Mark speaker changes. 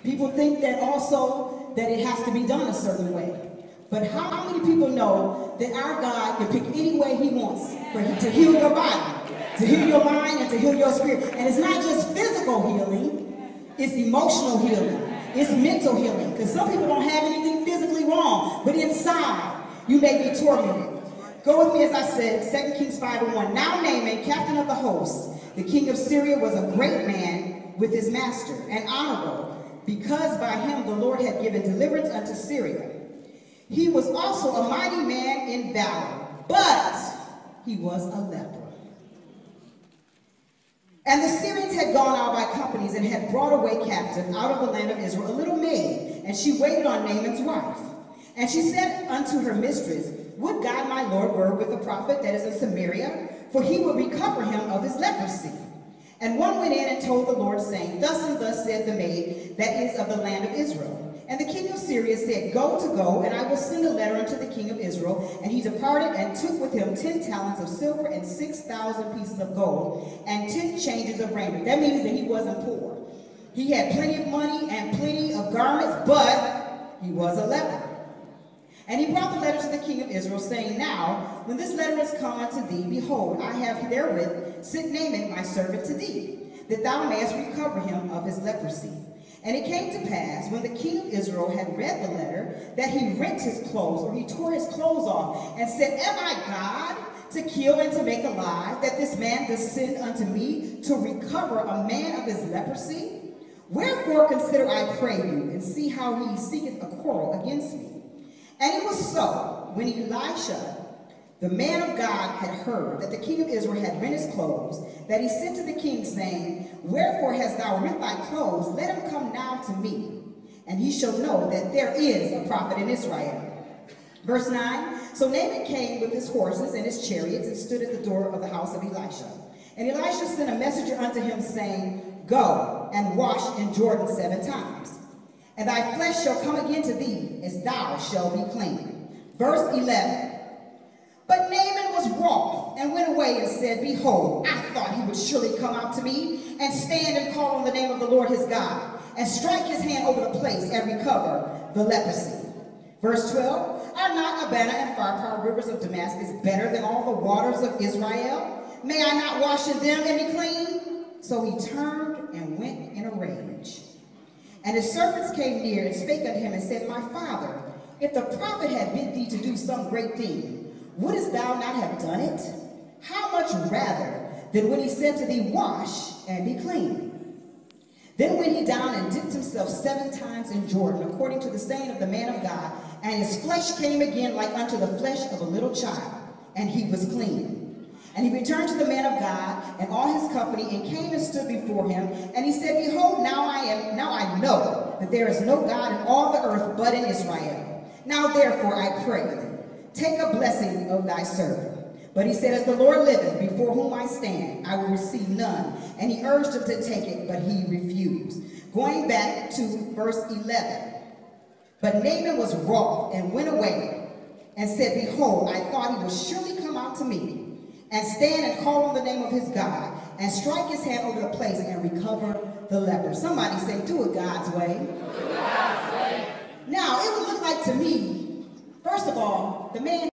Speaker 1: People think that also that it has to be done a certain way. But how many people know that our God can pick any way he wants to heal your body, to heal your mind, and to heal your spirit? And it's not just physical healing, it's emotional healing, it's mental healing. Because some people don't have anything physically wrong, but inside you may be tormented. Go with me as I said, 2 Kings 5:1. Now Naaman, captain of the host, the king of Syria, was a great man with his master, and honorable, because by him the Lord had given deliverance unto Syria. He was also a mighty man in valor, but he was a leper. And the Syrians had gone out by companies and had brought away captive out of the land of Israel a little maid, and she waited on Naaman's wife. And she said unto her mistress, Would God my Lord were with the prophet that is in Samaria, for he will recover him of his leprosy. And one went in and told the Lord, saying, Thus and thus said the maid that is of the land of Israel. And the king of Syria said, Go, and I will send a letter unto the king of Israel. And he departed and took with him 10 talents of silver and 6,000 pieces of gold and 10 changes of raiment. That means that he wasn't poor. He had plenty of money and plenty of garments, but he was a leper. And he brought the letter to the king of Israel, saying, Now, when this letter is come unto thee, behold, I have therewith sent Naaman my servant to thee, that thou mayest recover him of his leprosy. And it came to pass, when the king of Israel had read the letter, that he rent his clothes, or he tore his clothes off, and said, Am I God to kill and to make alive, that this man does send unto me to recover a man of his leprosy? Wherefore consider, I pray you, and see how he seeketh a quarrel against me. And it was so, when Elisha, the man of God, had heard that the king of Israel had rent his clothes, that he sent to the king, saying, Wherefore hast thou rent thy clothes? Let him come now to me, and he shall know that there is a prophet in Israel. Verse 9, So Naaman came with his horses and his chariots, and stood at the door of the house of Elisha. And Elisha sent a messenger unto him, saying, Go and wash in Jordan 7 times. And thy flesh shall come again to thee, as thou shalt be clean. Verse 11. But Naaman was wroth, and went away and said, Behold, I thought he would surely come out to me, and stand and call on the name of the Lord his God, and strike his hand over the place, and recover the leprosy. Verse 12. Are not Abana and Pharpar, rivers of Damascus, better than all the waters of Israel? May I not wash in them and be clean? So he turned and went in a rage. And his servants came near and spake unto him and said, My father, if the prophet had bid thee to do some great thing, wouldest thou not have done it? How much rather than when he said to thee, Wash and be clean? Then went he down and dipped himself 7 times in Jordan, according to the saying of the man of God, and his flesh came again like unto the flesh of a little child, and he was clean. And he returned to the man of God and all his company, and came and stood before him. And he said, Behold, now I know that there is no God in all the earth but in Israel. Now therefore I pray, take a blessing of thy servant. But he said, As the Lord liveth, before whom I stand, I will receive none. And he urged him to take it, but he refused. Going back to verse 11. But Naaman was wroth, and went away, and said, Behold, I thought he would surely come out to me, and stand and call on the name of his God, and strike his hand over the place, and recover the leper. Somebody say, Do it God's way. Do it God's way. Now, it would look like to me, first of all, the man